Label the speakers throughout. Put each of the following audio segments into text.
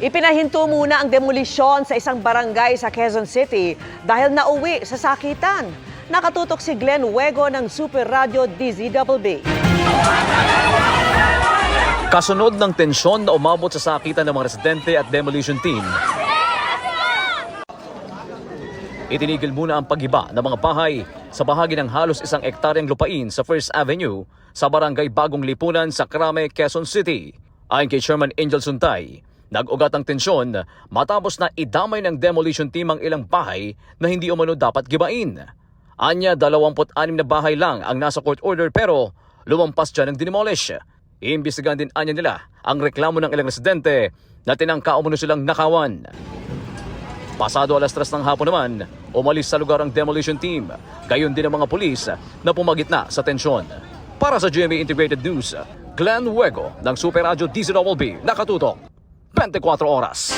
Speaker 1: Ipinahinto muna ang demolisyon sa isang barangay sa Quezon City dahil nauwi sa sakitan. Nakatutok si Glenn Huego ng Super Radio DZBB.
Speaker 2: Kasunod ng tensyon na umabot sa sakitan ng mga residente at demolition team, itinigil muna ang pag-iba ng mga bahay sa bahagi ng halos 1 ektaryang lupain sa First Avenue sa barangay Bagong Lipunan sa Crame, Quezon City. Ayon kay Chairman Angel Suntay, nag-ugat ang tensyon matapos na idamay ng demolition team ang ilang bahay na hindi umano dapat gibain. Anya, 26 na bahay lang ang nasa court order pero lumampas dyan ang dinimolish. Iimbestigahan din anya nila ang reklamo ng ilang residente na tinangka umano silang nakawan. Pasado 3:00 ng hapon naman, umalis sa lugar ang demolition team. Gayon din ang mga pulis na pumagitna sa tensyon. Para sa GMA Integrated News, Glenn Huego ng Super Radio DZBB, nakatutok 24 oras.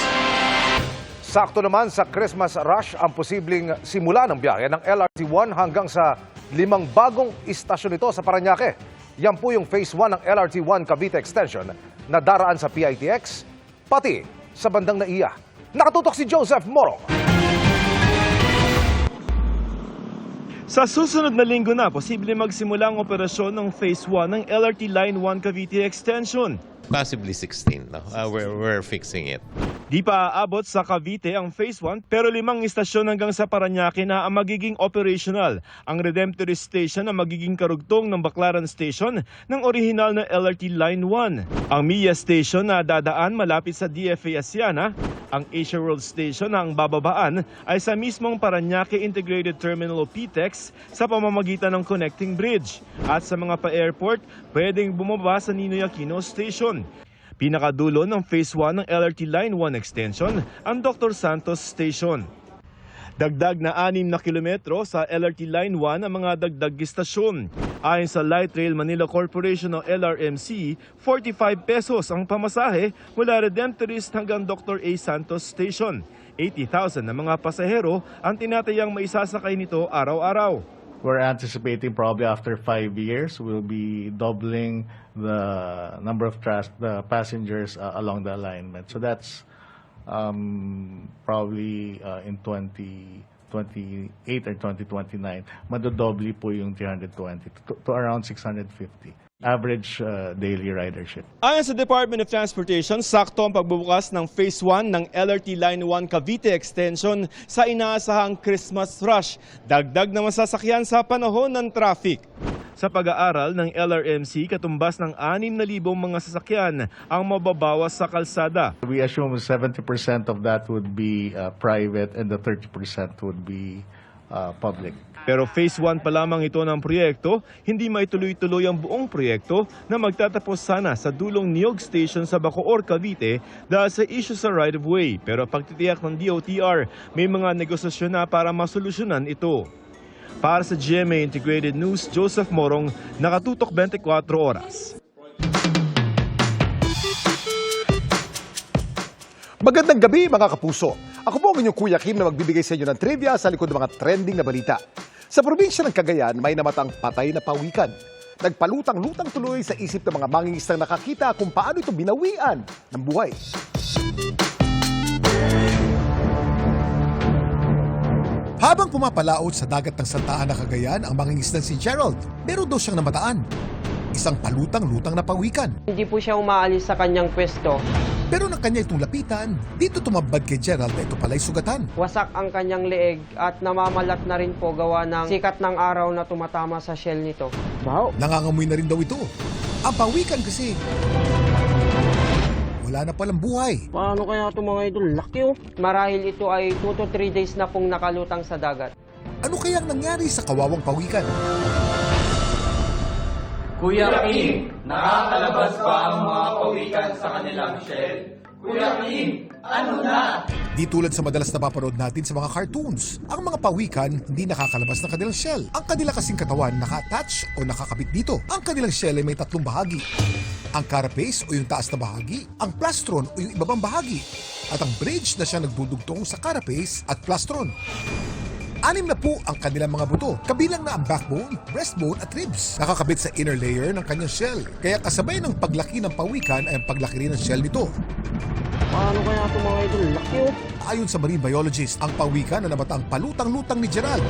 Speaker 3: Sakto naman sa Christmas rush ang posibleng simula ng biyahe ng LRT-1 hanggang sa 5 bagong istasyon nito sa Parañaque. Yan po yung Phase 1 ng LRT-1 Cavite Extension na daraan sa PITX, pati sa bandang NAIA. Nakatutok si Joseph Morong.
Speaker 4: Sa susunod na linggo na, posible magsimula ang operasyon ng Phase 1 ng LRT Line 1 Cavite Extension.
Speaker 5: Possibly 16. No? We're fixing it.
Speaker 4: Di pa aabot sa Cavite ang Phase 1 pero 5 istasyon hanggang sa Parañaque na ang magiging operational. Ang Redemptorist Station ang magiging karugtong ng Baclaran Station ng orihinal na LRT Line 1. Ang MIA Station na dadaan malapit sa DFA Asiana. Ang Asia World Station na ang bababaan ay sa mismong Parañaque Integrated Terminal o PTEX sa pamamagitan ng connecting bridge. At sa mga pa-airport, pwedeng bumaba sa Ninoy Aquino Station. Pinakadulo ng Phase 1 ng LRT Line 1 Extension, ang Dr. Santos Station. Dagdag na 6 na kilometro sa LRT Line 1 ang mga dagdag istasyon. Ayon sa Light Rail Manila Corporation o LRMC, 45 pesos ang pamasahe mula Redemptorist hanggang Dr. A. Santos Station. 80,000 na mga pasahero ang tinatayang maisasakay nito araw-araw.
Speaker 6: We're anticipating probably after 5 years, we'll be doubling the number of the passengers along the alignment. So that's probably in 2028 or 2029, madodobli po yung 320 to around 650. Average daily ridership.
Speaker 4: Ayon sa Department of Transportation, sakto ang pagbubukas ng Phase 1 ng LRT Line 1 Cavite Extension sa inaasahang Christmas rush. Dagdag na masasakyan sa panahon ng traffic. Sa pag-aaral ng LRMC, katumbas ng 6,000 mga sasakyan ang mababawas sa kalsada.
Speaker 6: We assume 70% of that would be private and the 30% would be public.
Speaker 4: Pero Phase 1 pa lamang ito ng proyekto, hindi maituloy-tuloy ang buong proyekto na magtatapos sana sa dulong Niog Station sa Bacoor, Cavite dahil sa issue sa right-of-way. Pero pagtitiyak ng DOTR, may mga negosasyon na para masolusyonan ito. Para sa GMA Integrated News, Joseph Morong, nakatutok 24 oras.
Speaker 3: Magandang gabi mga kapuso. Ako po ang inyong Kuya Kim na magbibigay sa inyo ng trivia sa likod ng mga trending na balita. Sa probinsya ng Cagayan, may namatang patay na pawikan. Nagpalutang-lutang tuloy sa isip ng mga mangingisdang nakakita kung paano ito binawian ng buhay. Habang pumapalaot sa dagat ng Santa Ana, Cagayan, ang mangingisdang si Gerald, meron daw siyang namataan. Isang palutang-lutang na pawikan.
Speaker 7: Hindi po siya umaalis sa kanyang pwesto.
Speaker 3: Pero nang kanya itong lapitan, dito tumambad kay Gerald na ito pala'y sugatan.
Speaker 7: Wasak ang kanyang leeg at namamalat na rin po gawa ng sikat ng araw na tumatama sa shell nito.
Speaker 3: Wow. Nangangamoy na rin daw ito. Ang pawikan kasi, wala na palang buhay.
Speaker 7: Paano kaya ito mga idol? Laki oh. Marahil ito ay 2 to 3 days na pong nakalutang sa dagat.
Speaker 3: Ano kayang nangyari sa kawawang pawikan?
Speaker 8: Kuya Kim, nakakalabas ba ang mga pawikan sa kanilang shell? Kuya Kim, ano na?
Speaker 3: Di tulad sa madalas napapanood natin sa mga cartoons, ang mga pawikan hindi nakakalabas ng kanilang shell. Ang kanila kasing katawan naka-attach o nakakabit dito. Ang kanilang shell ay may 3 bahagi. Ang carapace o yung taas na bahagi, ang plastron o yung ibabang bahagi, at ang bridge na siya nagdudugtong sa carapace at plastron. 6 na po ang kanilang mga buto, kabilang na ang backbone, breastbone at ribs. Nakakabit sa inner layer ng kanyang shell, kaya kasabay ng paglaki ng pawikan ay ang paglaki rin ng shell nito.
Speaker 7: Paano kaya nga ito mga idol. Laki oh.
Speaker 3: Ayon sa marine biologist, ang pawikan na namatang palutang-lutang ni Gerald,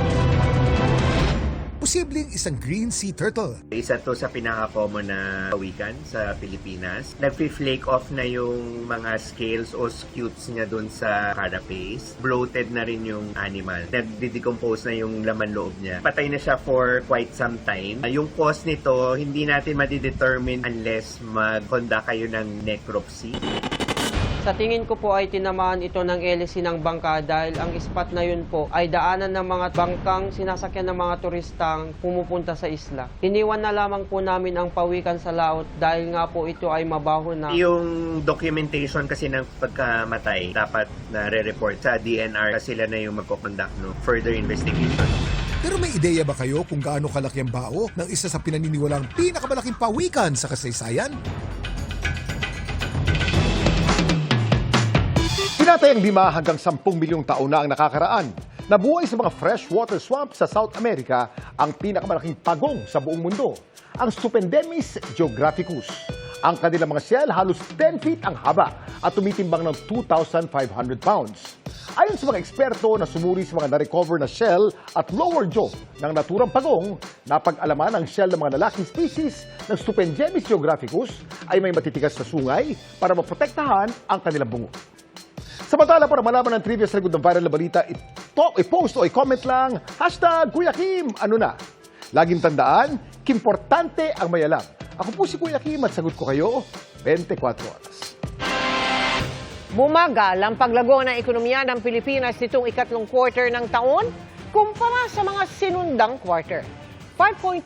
Speaker 3: posibleng isang green sea turtle.
Speaker 9: Isa to sa pinaka-common na pawikan sa Pilipinas. Nag-flake off na yung mga scales o scutes niya dun sa carapace. Bloated na rin yung animal. Nag-decompose na yung laman loob niya. Patay na siya for quite some time. Yung cause nito, hindi natin madidetermine unless mag-conduct kayo ng necropsy.
Speaker 7: Sa tingin ko po ay tinamaan ito ng LSC ng bangka dahil ang spot na yun po ay daanan ng mga bangkang sinasakyan ng mga turistang pumupunta sa isla. Iniwan na lamang po namin ang pawikan sa laot dahil nga po ito ay mabaho na.
Speaker 9: Yung documentation kasi ng pagkamatay, dapat na re-report sa DNR kasi sila na yung magkoconduct no further investigation.
Speaker 3: Pero may ideya ba kayo kung gaano kalaki ang bao ng isa sa pinaniniwalang pinakamalaking pawikan sa kasaysayan? Tinatayang 5 hanggang 10 milyong taon na ang nakakaraan. Nabuhay sa mga freshwater swamps sa South America ang pinakamalaking pagong sa buong mundo, ang Stupendemis geographicus. Ang kanilang mga shell halos 10 feet ang haba at tumitimbang ng 2,500 pounds. Ayon sa mga eksperto na sumuri sa mga na-recover na shell at lower jaw ng naturang pagong, napag-alaman ang shell ng mga lalaking species ng Stupendemis geographicus ay may matitigas na sungay para maprotektahan ang kanilang bungo. Samantala, para malaman ng trivia sa likod ng viral na balita, i-post o i-comment lang, #Kuya Kim, ano na? Laging tandaan, kimportante ang may alam. Ako po si Kuya Kim at sagot ko kayo 24 oras.
Speaker 1: Bumagal ang paglago ng ekonomiya ng Pilipinas nitong ikatlong quarter ng taon kumpara sa mga sinundang quarter. 5.2%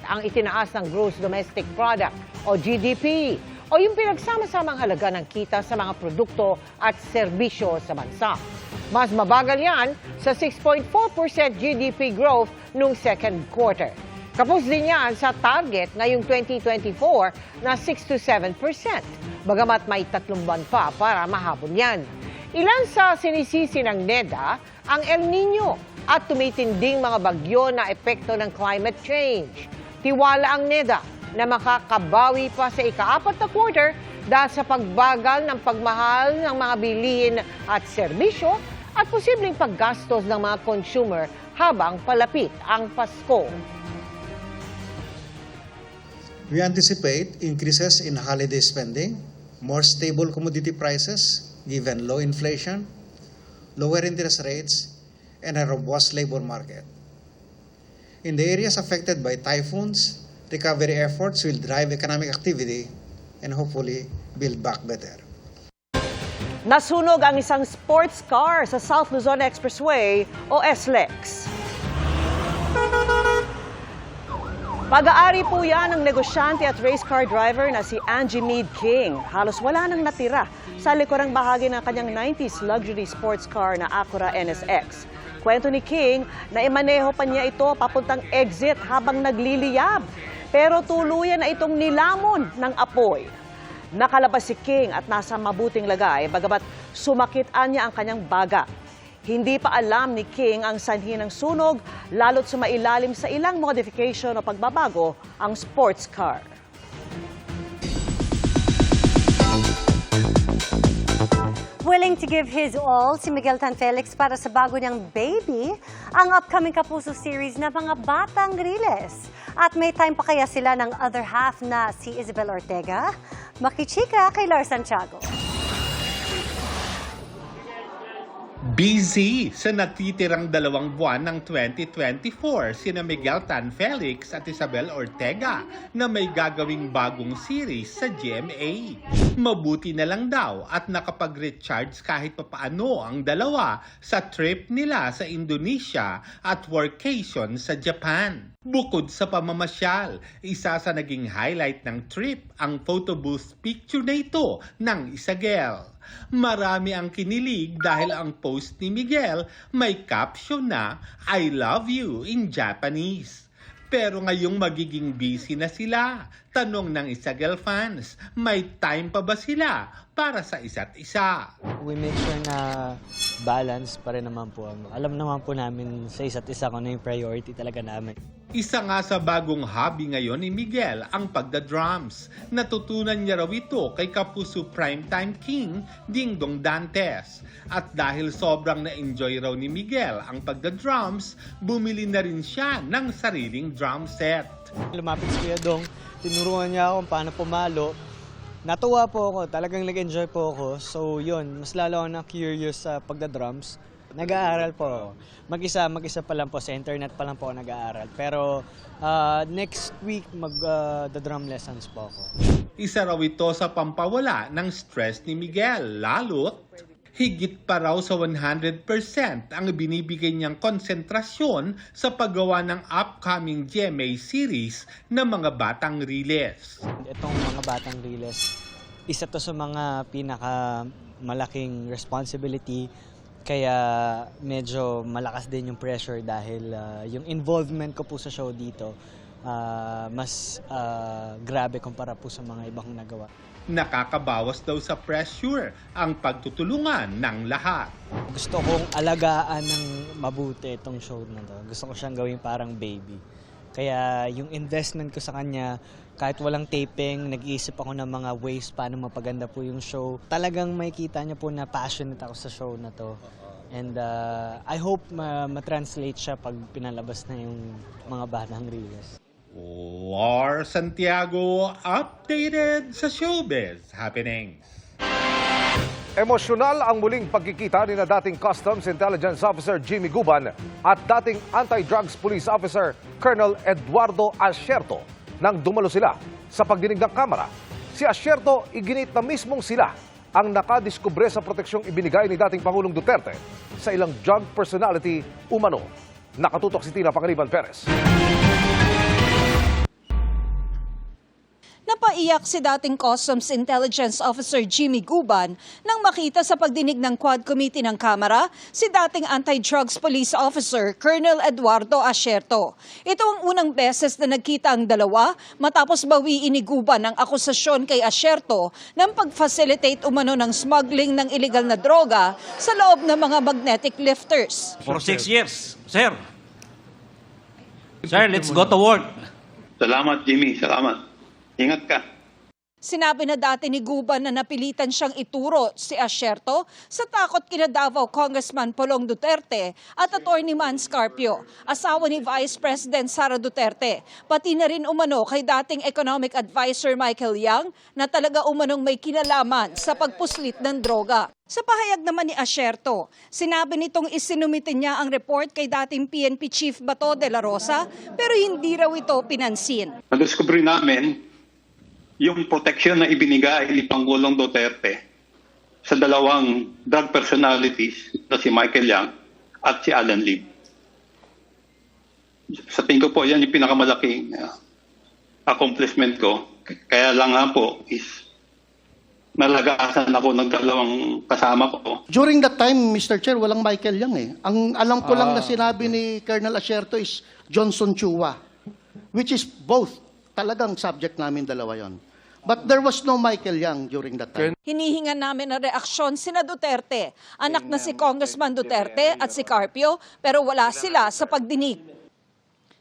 Speaker 1: ang itinaas ng Gross Domestic Product o GDP o yung pinagsama-samang halaga ng kita sa mga produkto at serbisyo sa bansa. Mas mabagal yan sa 6.4% GDP growth noong second quarter. Kapos din yan sa target ngayong 2024 na 6 to 7%. Bagamat may 3 buwan pa para mahabol yan. Ilan sa sinisisi ng NEDA ang El Nino at tumitinding mga bagyo na epekto ng climate change. Tiwala ang NEDA na makakabawi pa sa ika-4 na quarter dahil sa pagbagal ng pagmahal ng mga bilihin at serbisyo at posibleng paggastos ng mga consumer habang palapit ang Pasko.
Speaker 10: We anticipate increases in holiday spending, more stable commodity prices given low inflation, lower interest rates, and a robust labor market. In the areas affected by typhoons, recovery efforts will drive economic activity and hopefully build back better.
Speaker 1: Nasunog ang isang sports car sa South Luzon Expressway o SLEX. Pag-aari po yan ng negosyante at race car driver na si Angie Meade King. Halos wala nang natira sa likurang bahagi ng kanyang 90s luxury sports car na Acura NSX. Kwento ni King na imaneho pa niya ito papuntang exit habang nagliliyab. Pero tuluyan na itong nilamon ng apoy. Nakalabas si King at nasa mabuting lagay bagamat sumakit-an niya ang kanyang baga. Hindi pa alam ni King ang sanhi ng sunog, lalo't sumailalim sa ilang modification o pagbabago ang sports car.
Speaker 11: Willing to give his all si Miguel Tan Felix para sa bago niyang baby, ang upcoming Kapuso series na Mga Batang Riles. At may time pa kaya sila ng other half na si Isabel Ortega? Makichika kay Lars Santiago.
Speaker 12: Busy sa natitirang 2 buwan ng 2024 sina Miguel Tan Felix at Isabel Ortega na may gagawing bagong series sa GMA. Mabuti na lang daw at nakapag-recharge kahit papaano ang dalawa sa trip nila sa Indonesia at workation sa Japan. Bukod sa pamamasyal, isa sa naging highlight ng trip ang photo booth picture na ito ng Isabel. Marami ang kinilig dahil ang post ni Miguel may caption na "I love you" in Japanese. Pero ngayong magiging busy na sila, tanong ng Isabel fans, may time pa ba sila para sa isa't isa.
Speaker 13: We make sure na balance pa rin naman po. Alam naman po namin sa isa't isa kung ano yung priority talaga namin.
Speaker 12: Isa nga sa bagong hobby ngayon ni Miguel ang pagda-drums. Natutunan niya raw ito kay Kapuso Primetime King, Dingdong Dantes. At dahil sobrang na-enjoy raw ni Miguel ang pagda-drums, bumili na rin siya ng sariling drum set.
Speaker 13: Lumapit si Kuya Dong, tinuruan niya ako kung paano pumalo. Natuwa po ako, talagang nag-enjoy po ako. So yun, mas lalo ako na-curious sa pagda-drums. Nag-aaral po. Mag-isa pa lang po, sa internet pa lang po ako nag-aaral. Pero next week, mag-drum lessons po ako.
Speaker 12: Isa raw ito sa pampawala ng stress ni Miguel, lalo't higit pa raw sa 100% ang binibigay niyang konsentrasyon sa paggawa ng upcoming GMA series ng mga batang riles.
Speaker 13: Itong mga batang riles, isa to sa mga pinakamalaking responsibility. Kaya medyo malakas din yung pressure dahil yung involvement ko po sa show dito mas grabe kumpara po sa mga ibang nagawa.
Speaker 12: Nakakabawas daw sa pressure ang pagtutulungan ng lahat.
Speaker 13: Gusto kong alagaan ng mabuti itong show na to. Gusto ko siyang gawing parang baby. Kaya yung investment ko sa kanya, kahit walang taping, nag-iisip ako ng mga ways paano mapaganda po yung show. Talagang makikita niyo po na passionate ako sa show na to. And I hope ma-translate siya pag pinalabas na yung mga batang reels.
Speaker 12: Lar Santiago, updated sa showbiz happenings.
Speaker 14: Emosyonal ang muling pagkikita ni na dating Customs Intelligence Officer Jimmy Guban at dating Anti-Drugs Police Officer Colonel Eduardo Asierto nang dumalo sila sa pagdinig ng Kamara. Si Asierto iginit na mismong sila ang nakadiskubre sa proteksyong ibinigay ni dating Pangulong Duterte sa ilang drug personality umano. Nakatutok si Tina Pangaliban Perez.
Speaker 15: Napaiyak si dating Customs Intelligence Officer Jimmy Guban nang makita sa pagdinig ng Quad Committee ng Kamara si dating Anti-Drugs Police Officer Colonel Eduardo Asierto. Ito ang unang beses na nagkita ang dalawa matapos bawiin ni Guban ang akusasyon kay Asierto ng pag-facilitate umano ng smuggling ng illegal na droga sa loob ng mga magnetic lifters.
Speaker 16: For 6 years, sir. Sir, let's go to work.
Speaker 17: Salamat, Jimmy. Salamat. Ingat ka.
Speaker 15: Sinabi na dati ni Guban na napilitan siyang ituro si Asierto sa takot kina Davao Congressman Polong Duterte at Attorney Man Scarpio, asawa ni Vice President Sara Duterte. Pati na rin umano kay dating Economic Advisor Michael Yang na talaga umanong may kinalaman sa pagpuslit ng droga. Sa pahayag naman ni Asierto, sinabi nitong isinumitin niya ang report kay dating PNP Chief Bato de la Rosa pero hindi raw ito pinansin.
Speaker 17: Nadiskubre namin yung proteksyon na ibinigay ni Pangulong Duterte sa dalawang drug personalities na si Michael Yang at si Alan Lim. Sa tingin ko po, yan yung pinakamalaking accomplishment ko. Kaya lang nga po is nalagasan ako ng dalawang kasama ko.
Speaker 18: During that time, Mr. Chair, walang Michael Yang eh. Ang alam ko lang na sinabi ni Colonel Asierto is Johnson Chua, which is both. Talagang subject namin dalawa yon. But there was no Michael Yang during that time.
Speaker 15: Hinihingan namin ang reaksyon sina Duterte, anak na si Congressman Duterte at si Carpio, pero wala sila sa pagdinig.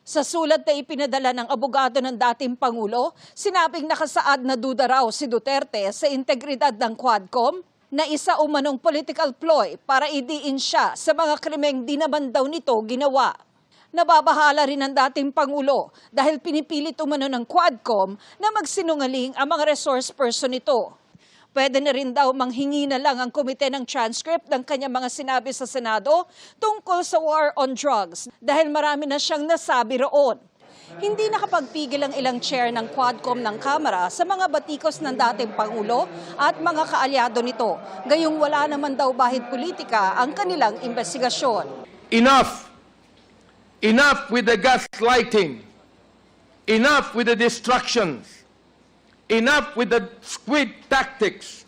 Speaker 15: Sa sulat na ipinadala ng abogado ng dating Pangulo, sinabing nakasaad na duda raw si Duterte sa integridad ng Quadcom na isa umanong political ploy para idiin siya sa mga krimeng di naman daw nito ginawa. Nababahala rin ang dating Pangulo dahil pinipilit umano ng Quadcom na magsinungaling ang mga resource person nito. Pwede na rin daw manghingi na lang ang komite ng transcript ng kanyang mga sinabi sa Senado tungkol sa war on drugs dahil marami na siyang nasabi roon. Hindi nakapagpigil ang ilang chair ng Quadcom ng Kamara sa mga batikos ng dating Pangulo at mga kaalyado nito. Gayong wala naman daw bahid politika ang kanilang investigasyon.
Speaker 19: Enough! Enough with the gaslighting. Enough with the distractions. Enough with the squid tactics.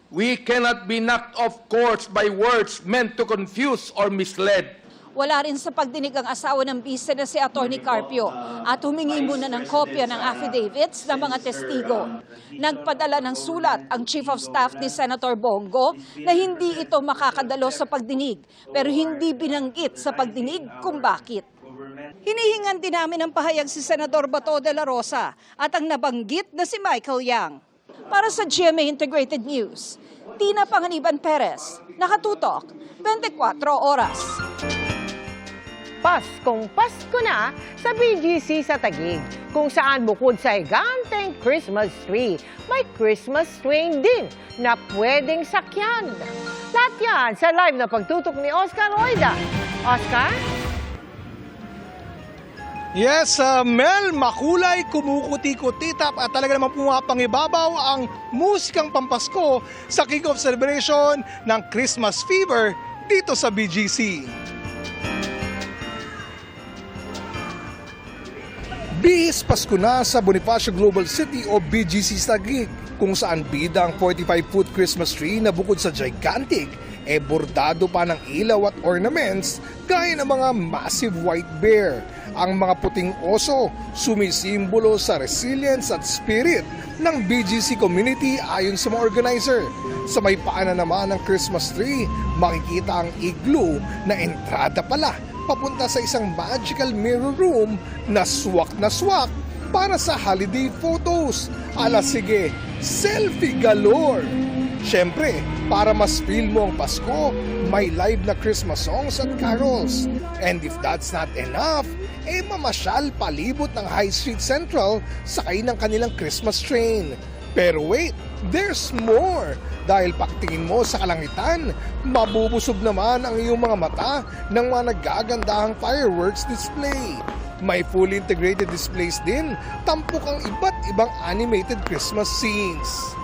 Speaker 19: We cannot be knocked off course by words meant to confuse or mislead.
Speaker 15: Wala rin sa pagdinig ang asawa ng bise na si Atty. Carpio at humingi muna ng kopya ng affidavits ng mga testigo. Nagpadala ng sulat ang Chief of Staff ni Senator Bongo na hindi ito makakadalo sa pagdinig pero hindi binanggit sa pagdinig kung bakit. Hinihingan din namin ng pahayag si Senador Bato de la Rosa at ang nabanggit na si Michael Yang. Para sa GMA Integrated News, Tina Panganiban Perez, nakatutok, 24 oras.
Speaker 1: Paskong Pasko na sa BGC sa Taguig, kung saan bukod sa higanteng Christmas tree, may Christmas train din na pwedeng sakyan. Lahat yan sa live na pagtutok ni Oscar Oida. Oscar?
Speaker 20: Yes, Mel, makulay, kumukuti-kutitap at talaga naman pumapangibabaw ang musikang pampasko sa kick-off celebration ng Christmas Fever dito sa BGC. Bihis Pasko na sa Bonifacio Global City o BGC Taguig, kung saan bida ang 45-foot Christmas tree na bukod sa gigantic, bordado pa ng ilaw at ornaments gaya ng mga massive white bear. Ang mga puting oso, sumisimbolo sa resilience at spirit ng BGC community ayon sa mga organizer. Sa may paanan naman ng Christmas tree, makikita ang igloo na entrada pala papunta sa isang magical mirror room na swak para sa holiday photos. Ala sige, selfie galore! Siyempre, para mas feel mo ang Pasko, may live na Christmas songs at carols. And if that's not enough, mamasyal palibot ng High Street Central sakay ng kanilang Christmas train. Pero wait, there's more! Dahil pagtingin mo sa kalangitan, mabubusog naman ang iyong mga mata ng mga nagagandahang fireworks display. May fully integrated displays din, tampok ang iba't ibang animated Christmas scenes.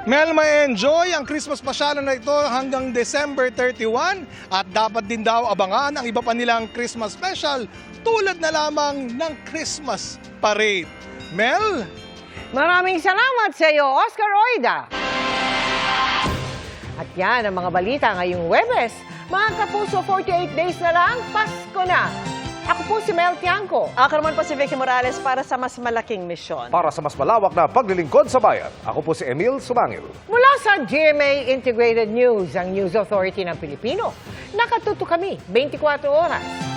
Speaker 20: Mel, may enjoy ang Christmas pasyalan na ito hanggang December 31 at dapat din daw abangan ang iba pa nilang Christmas special tulad na lamang ng Christmas parade. Mel?
Speaker 1: Maraming salamat sa iyo, Oscar Oida. At yan ang mga balita ngayong Huwebes. Mga kapuso, 48 days na lang, Pasko na. Ako po si Mel Tiangco.
Speaker 21: Ako naman po si Vicky Morales para sa mas malaking misyon.
Speaker 14: Para sa mas malawak na paglilingkod sa bayan, ako po si Emil Sumangil.
Speaker 1: Mula sa GMA Integrated News, ang News Authority ng Pilipino. Nakatuto kami 24 oras.